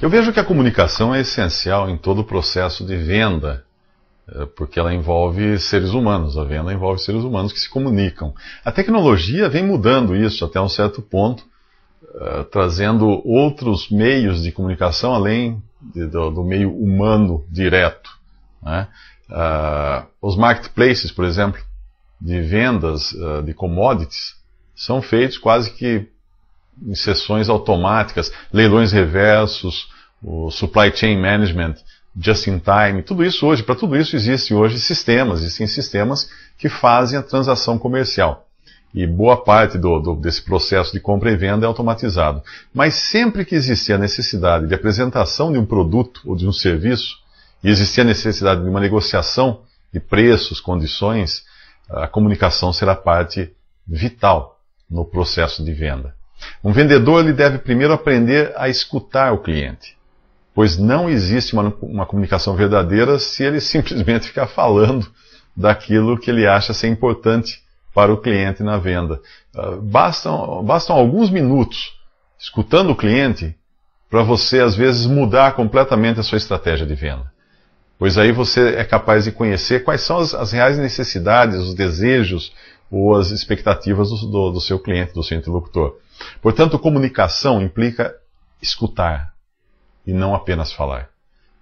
Eu vejo que a comunicação é essencial em todo o processo de venda, porque ela envolve seres humanos, a venda envolve seres humanos que se comunicam. A tecnologia vem mudando isso até um certo ponto, trazendo outros meios de comunicação além do meio humano direto, né? Os marketplaces, por exemplo, de vendas de commodities, são feitos quase que em sessões automáticas, leilões reversos, o supply chain management, just in time, tudo isso hoje, para tudo isso existem hoje existem sistemas que fazem a transação comercial. E boa parte desse processo de compra e venda é automatizado. Mas sempre que existir a necessidade de apresentação de um produto ou de um serviço, e existir a necessidade de uma negociação de preços, condições, a comunicação será parte vital no processo de venda. Um vendedor ele deve primeiro aprender a escutar o cliente, pois não existe uma comunicação verdadeira se ele simplesmente ficar falando daquilo que ele acha ser importante para o cliente na venda. Bastam alguns minutos escutando o cliente para você, às vezes, mudar completamente a sua estratégia de venda. Pois aí você é capaz de conhecer quais são as reais necessidades, os desejos ou as expectativas do seu cliente, do seu interlocutor. Portanto, comunicação implica escutar e não apenas falar.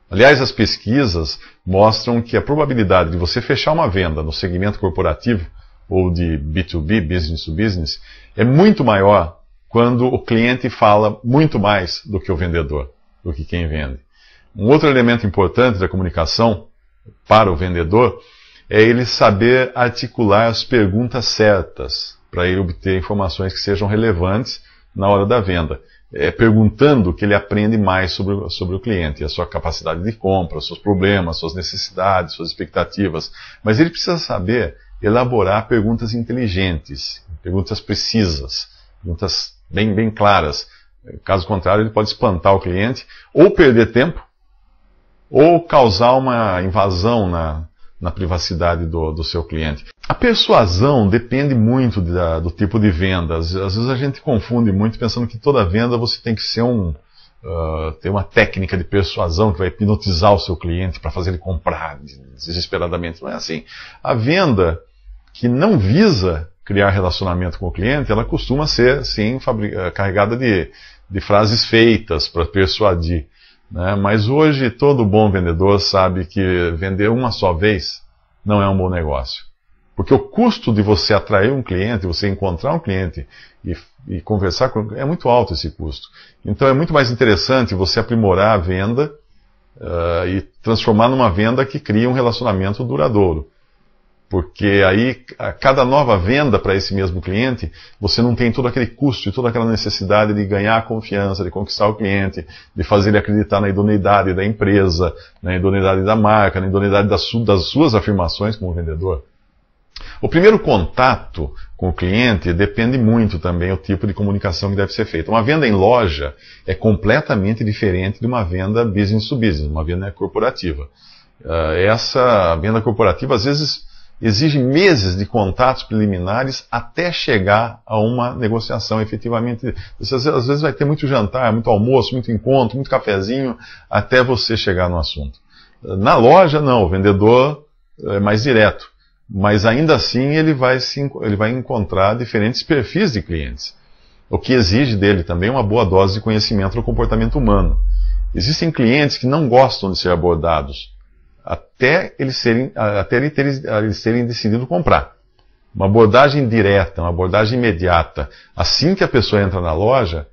Aliás, as pesquisas mostram que a probabilidade de você fechar uma venda no segmento corporativo ou de B2B, business to business, é muito maior quando o cliente fala muito mais do que o vendedor, do que quem vende. Um outro elemento importante da comunicação para o vendedor é ele saber articular as perguntas certas para ele obter informações que sejam relevantes na hora da venda. É perguntando que ele aprende mais sobre o cliente, a sua capacidade de compra, os seus problemas, suas necessidades, suas expectativas. Mas ele precisa saber elaborar perguntas inteligentes, perguntas precisas, perguntas bem claras. Caso contrário, ele pode espantar o cliente, ou perder tempo, ou causar uma invasão na privacidade do seu cliente. A persuasão depende muito do tipo de venda. Às vezes a gente confunde muito pensando que toda venda você tem que ser ter uma técnica de persuasão que vai hipnotizar o seu cliente para fazer ele comprar desesperadamente. Não é assim. A venda que não visa criar relacionamento com o cliente, ela costuma ser, sim, carregada de frases feitas para persuadir, né? Mas hoje todo bom vendedor sabe que vender uma só vez não é um bom negócio. Porque o custo de você atrair um cliente, você encontrar um cliente e conversar com ele, é muito alto esse custo. Então é muito mais interessante você aprimorar a venda e transformar numa venda que cria um relacionamento duradouro. Porque aí, a cada nova venda para esse mesmo cliente, você não tem todo aquele custo e toda aquela necessidade de ganhar a confiança, de conquistar o cliente, de fazer ele acreditar na idoneidade da empresa, na idoneidade da marca, na idoneidade das suas afirmações como vendedor. O primeiro contato com o cliente depende muito também do tipo de comunicação que deve ser feita. Uma venda em loja é completamente diferente de uma venda business to business, uma venda corporativa. Essa venda corporativa, às vezes, exige meses de contatos preliminares até chegar a uma negociação efetivamente. Você, às vezes vai ter muito jantar, muito almoço, muito encontro, muito cafezinho, até você chegar no assunto. Na loja, não, o vendedor é mais direto. Mas ainda assim ele vai encontrar diferentes perfis de clientes. O que exige dele também uma boa dose de conhecimento do comportamento humano. Existem clientes que não gostam de ser abordados até eles terem decidido comprar. Uma abordagem direta, uma abordagem imediata, assim que a pessoa entra na loja,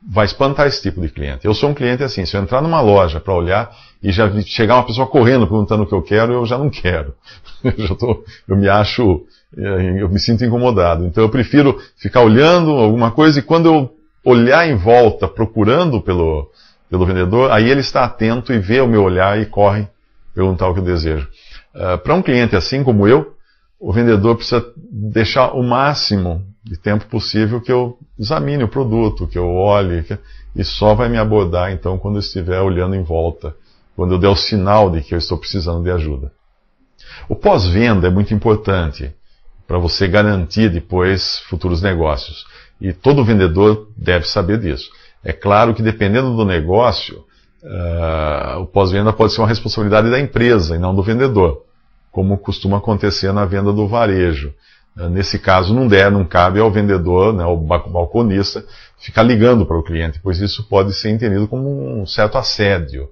vai espantar esse tipo de cliente. Eu sou um cliente assim, se eu entrar numa loja para olhar e já chegar uma pessoa correndo perguntando o que eu quero, eu já não quero. Eu me sinto incomodado. Então eu prefiro ficar olhando alguma coisa e quando eu olhar em volta procurando pelo vendedor, aí ele está atento e vê o meu olhar e corre perguntar o que eu desejo. Para um cliente assim como eu, o vendedor precisa deixar o máximo de tempo possível que eu examine o produto, que eu olhe, e só vai me abordar então quando eu estiver olhando em volta, quando eu der o sinal de que eu estou precisando de ajuda. O pós-venda é muito importante para você garantir depois futuros negócios. E todo vendedor deve saber disso. É claro que dependendo do negócio, o pós-venda pode ser uma responsabilidade da empresa e não do vendedor, como costuma acontecer na venda do varejo. Nesse caso, não cabe ao vendedor, né, ao balconista, ficar ligando para o cliente, pois isso pode ser entendido como um certo assédio,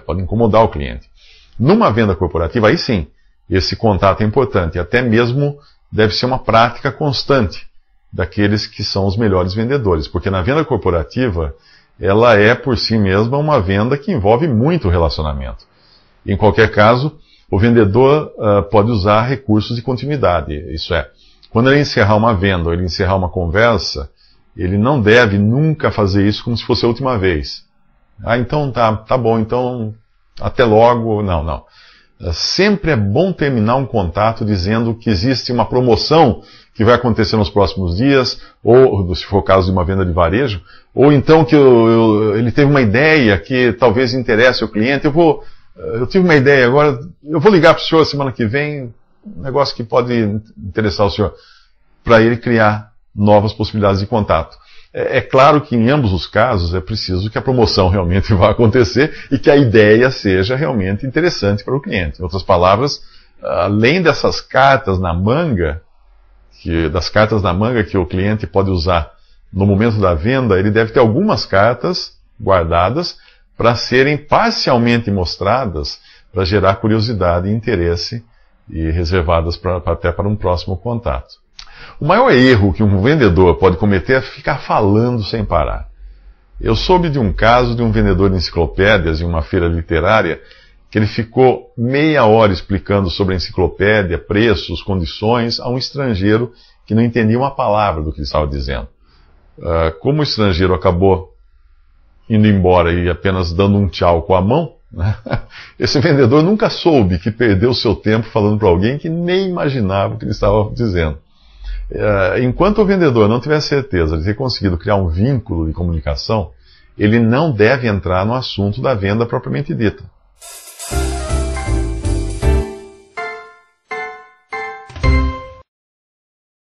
pode incomodar o cliente. Numa venda corporativa, aí sim, esse contato é importante, e até mesmo deve ser uma prática constante daqueles que são os melhores vendedores, porque na venda corporativa, ela é por si mesma uma venda que envolve muito relacionamento. Em qualquer caso, o vendedor pode usar recursos de continuidade, isso é, quando ele encerrar uma venda ou ele encerrar uma conversa, ele não deve nunca fazer isso como se fosse a última vez. Então tá bom, então até logo, não. Sempre é bom terminar um contato dizendo que existe uma promoção que vai acontecer nos próximos dias, ou se for o caso de uma venda de varejo, ou então que ele teve uma ideia que talvez interesse ao cliente, eu tive uma ideia agora, eu vou ligar para o senhor semana que vem, um negócio que pode interessar o senhor, para ele criar novas possibilidades de contato. É claro que em ambos os casos é preciso que a promoção realmente vá acontecer e que a ideia seja realmente interessante para o cliente. Em outras palavras, além dessas cartas na manga, das cartas na manga que o cliente pode usar no momento da venda, ele deve ter algumas cartas guardadas para serem parcialmente mostradas, para gerar curiosidade e interesse, e reservadas até para um próximo contato. O maior erro que um vendedor pode cometer é ficar falando sem parar. Eu soube de um caso de um vendedor de enciclopédias em uma feira literária, que ele ficou meia hora explicando sobre a enciclopédia, preços, condições, a um estrangeiro que não entendia uma palavra do que ele estava dizendo. Como o estrangeiro acabou indo embora e apenas dando um tchau com a mão, né? Esse vendedor nunca soube que perdeu seu tempo falando para alguém que nem imaginava o que ele estava dizendo. Enquanto o vendedor não tiver certeza de ter conseguido criar um vínculo de comunicação, ele não deve entrar no assunto da venda propriamente dita.